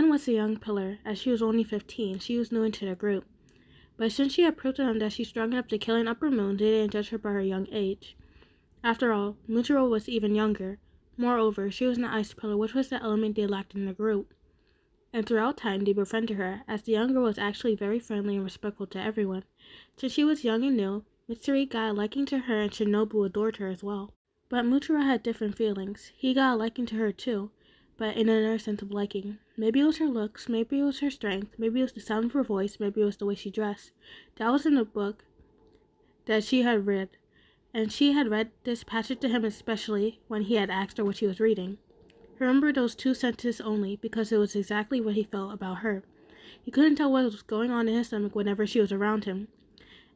Wyan was a young pillar. As she was only 15, she was new into the group. But since she had proved to them that she's strong enough to kill an upper moon, they didn't judge her by her young age. After all, Muichiro was even younger. Moreover, she was an ice pillar, which was the element they lacked in the group. And throughout time, they befriended her, as the young girl was actually very friendly and respectful to everyone. Since she was young and new, Mitsuri got a liking to her and Shinobu adored her as well. But Muichiro had different feelings. He got a liking to her too, but in another sense of liking. Maybe it was her looks, maybe it was her strength, maybe it was the sound of her voice, maybe it was the way she dressed. That was in a book that she had read, and she had read this passage to him especially when he had asked her what she was reading. He remembered those 2 sentences only because it was exactly what he felt about her. He couldn't tell what was going on in his stomach whenever she was around him,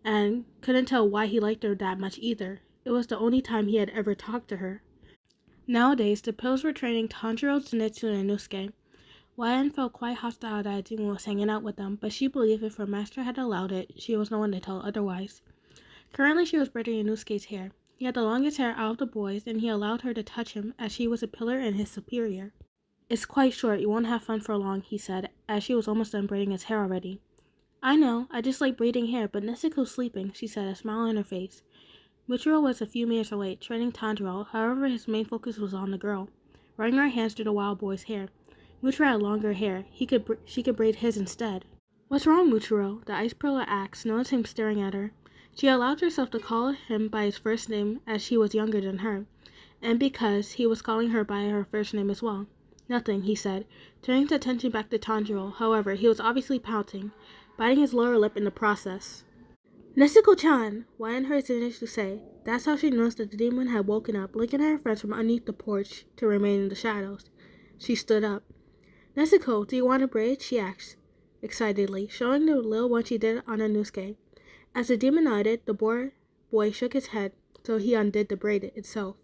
and couldn't tell why he liked her that much either. It was the only time he had ever talked to her. Nowadays, the pillars were training Tanjiro, Zenitsu, and Inosuke. Wyan felt quite hostile that Ajima was hanging out with them, but she believed if her master had allowed it, she was no one to tell otherwise. Currently, she was braiding Inosuke's hair. He had the longest hair out of the boys, and he allowed her to touch him as she was a pillar and his superior. "It's quite short, you won't have fun for long," he said, as she was almost done braiding his hair already. "I know, I just like braiding hair, but Nezuko's sleeping," she said, a smile on her face. Muichiro was a few meters away, training Tanjiro, however his main focus was on the girl. Running her hands through the wild boy's hair. Muichiro had longer hair, she could braid his instead. "What's wrong, Muichiro?" the ice pillar asked, noticing him staring at her. She allowed herself to call him by his first name as she was younger than her, and because he was calling her by her first name as well. "Nothing," he said, turning his attention back to Tanjiro. However, he was obviously pouting, biting his lower lip in the process. "Nezuko-chan!" Wyan heard Zenitsu say. That's how she noticed that the demon had woken up, looking at her friends from underneath the porch to remain in the shadows. She stood up. "Nezuko, do you want a braid?" she asked, excitedly, showing the little one she did on Inosuke. As the demon nodded, the boy shook his head, so he undid the braid itself.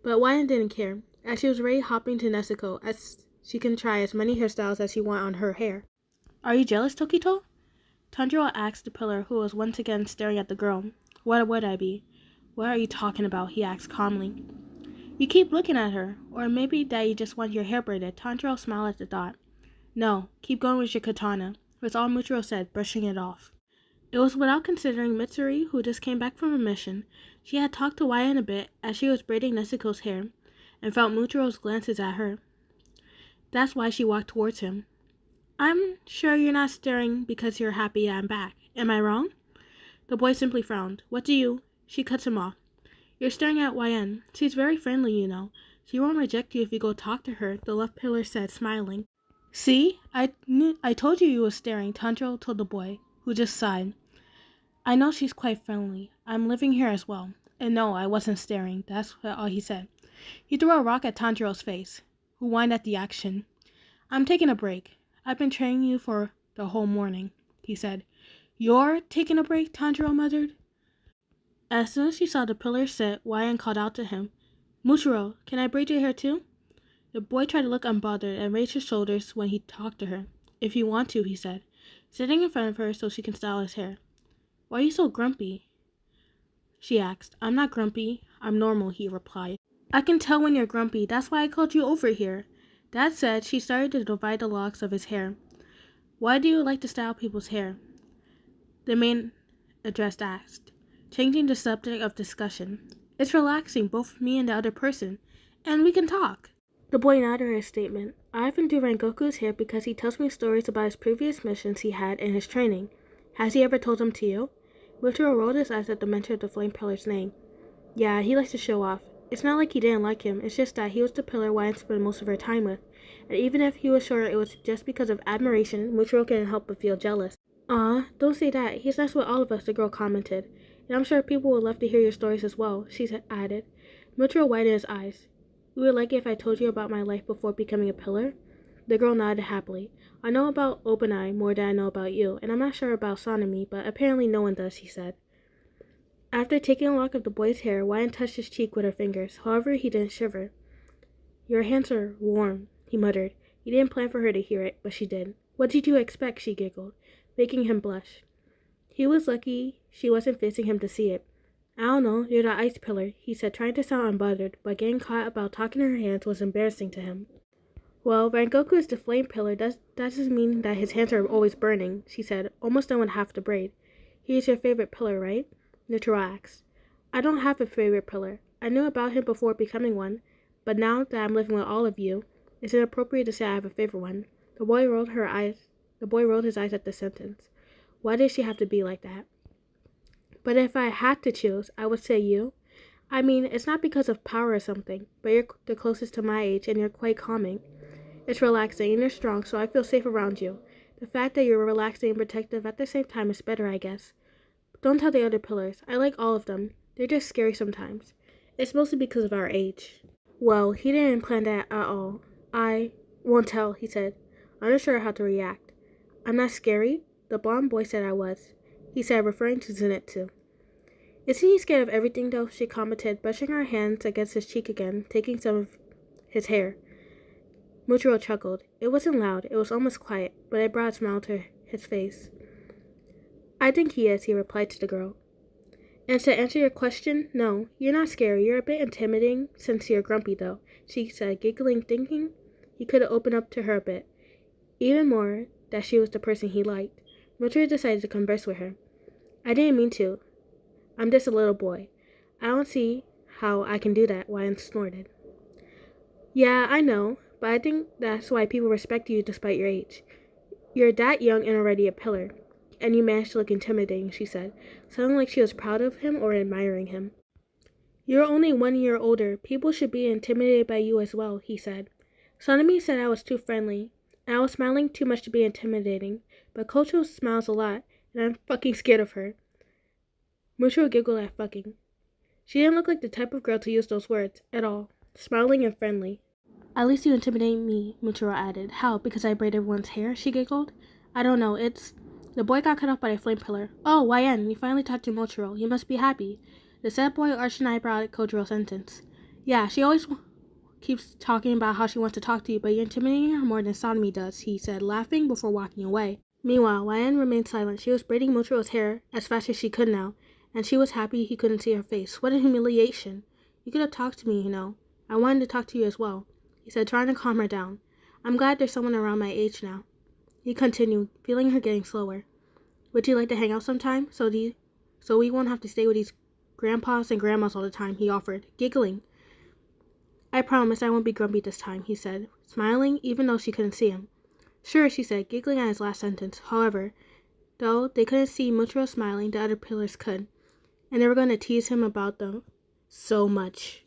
But Wyan didn't care, as she was already hopping to Nezuko, as she can try as many hairstyles as she wanted on her hair. "Are you jealous, Tokito?" Tanjiro asked the pillar, who was once again staring at the girl. "What would I be?" "What are you talking about?" he asked calmly. "You keep looking at her. Or maybe that you just want your hair braided." Tanjiro smiled at the thought. "No, keep going with your katana," was all Muichiro said, brushing it off. It was without considering Mitsuri, who just came back from a mission. She had talked to Wyan a bit as she was braiding Nezuko's hair, and felt Muichiro's glances at her. That's why she walked towards him. "I'm sure you're not staring because you're happy I'm back. Am I wrong?" The boy simply frowned. "What do you—" She cuts him off. "You're staring at Wyan. She's very friendly, you know. She won't reject you if you go talk to her," the left pillar said, smiling. "See? I told you was staring," Tanjiro told the boy, who just sighed. "I know she's quite friendly. I'm living here as well. And no, I wasn't staring." That's all he said. He threw a rock at Tanjiro's face, who whined at the action. "I'm taking a break. I've been training you for the whole morning," he said. "You're taking a break?" Tanjiro muttered. As soon as she saw the pillar sit, Wyan called out to him, "Muichiro, can I braid your hair too?" The boy tried to look unbothered and raised his shoulders when he talked to her. "If you want to," he said, sitting in front of her so she can style his hair. "Why are you so grumpy?" she asked. "I'm not grumpy. I'm normal," he replied. "I can tell when you're grumpy. That's why I called you over here." That said, she started to divide the locks of his hair. "Why do you like to style people's hair?" the main address asked, changing the subject of discussion. "It's relaxing, both for me and the other person, and we can talk." The boy nodded her statement. "I've been doing Rengoku's hair because he tells me stories about his previous missions he had in his training. Has he ever told them to you?" Muichiro rolled his eyes at the mention of the flame pillar's name. "Yeah, he likes to show off. It's not like he didn't like him, it's just that he was the pillar Wyan spent most of her time with. And even if he was sure it was just because of admiration, Muichiro couldn't help but feel jealous." "Aw, don't say that. He's nice with all of us," the girl commented. "And I'm sure people would love to hear your stories as well," she added. Muichiro widened his eyes. "You would like it if I told you about my life before becoming a pillar?" The girl nodded happily. "I know about Obanai more than I know about you, and I'm not sure about Sonami, but apparently no one does," he said. After taking a lock of the boy's hair, Wyan touched his cheek with her fingers. However, he didn't shiver. "Your hands are warm," he muttered. He didn't plan for her to hear it, but she did. "What did you expect?" she giggled, making him blush. He was lucky she wasn't facing him to see it. "I don't know, you're the ice pillar," he said, trying to sound unbothered, but getting caught about talking to her hands was embarrassing to him. Well, Rengoku is the flame pillar. That doesn't mean that his hands are always burning, she said, almost done with half the braid. He is your favorite pillar, right? Neutral asked. I don't have a favorite pillar. I knew about him before becoming one, but now that I'm living with all of you, it's inappropriate to say I have a favorite one. The boy rolled his eyes at the sentence. Why did she have to be like that? But if I had to choose, I would say you. I mean, it's not because of power or something, but you're the closest to my age and you're quite calming. It's relaxing and you're strong, so I feel safe around you. The fact that you're relaxing and protective at the same time is better, I guess. Don't tell the other pillars. I like all of them. They're just scary sometimes. It's mostly because of our age. Well, he didn't plan that at all. I won't tell, he said, unsure how to react. I'm not scary? The blonde boy said I was. He said, referring to Zenitsu. Isn't he scared of everything, though? She commented, brushing her hands against his cheek again, taking some of his hair. Muichiro chuckled. It wasn't loud, it was almost quiet, but it brought a smile to his face. I think he is, he replied to the girl. And to answer your question, no, you're not scary. You're a bit intimidating since you're grumpy, though, she said, giggling, thinking he could have opened up to her a bit. Even more that she was the person he liked. Muichiro decided to converse with her. I didn't mean to. I'm just a little boy. I don't see how I can do that, Ryan snorted. Yeah, I know, but I think that's why people respect you despite your age. You're that young and already a pillar. And you managed to look intimidating, she said, sounding like she was proud of him or admiring him. You're only 1 year older. People should be intimidated by you as well, he said. Some of me said I was too friendly, and I was smiling too much to be intimidating, but Kocho smiles a lot, and I'm fucking scared of her. Muichiro giggled at fucking. She didn't look like the type of girl to use those words, at all. Smiling and friendly. At least you intimidate me, Muichiro added. How, because I braid everyone's hair? She giggled. I don't know, it's... The boy got cut off by a flame pillar. Oh, YN, you finally talked to Muichiro. You must be happy. The sad boy arched an eyebrow at Kojiro's sentence. Yeah, she always keeps talking about how she wants to talk to you, but you're intimidating her more than Sonomi does, he said, laughing before walking away. Meanwhile, YN remained silent. She was braiding Muichiro's hair as fast as she could now, and she was happy he couldn't see her face. What a humiliation. You could have talked to me, you know. I wanted to talk to you as well, he said, trying to calm her down. I'm glad there's someone around my age now. He continued, feeling her getting slower. Would you like to hang out sometime, so we won't have to stay with these grandpas and grandmas all the time, he offered, giggling. I promise I won't be grumpy this time, he said, smiling even though she couldn't see him. Sure, she said, giggling at his last sentence. However, though they couldn't see Muichiro smiling, the other pillars could, and they were going to tease him about them so much.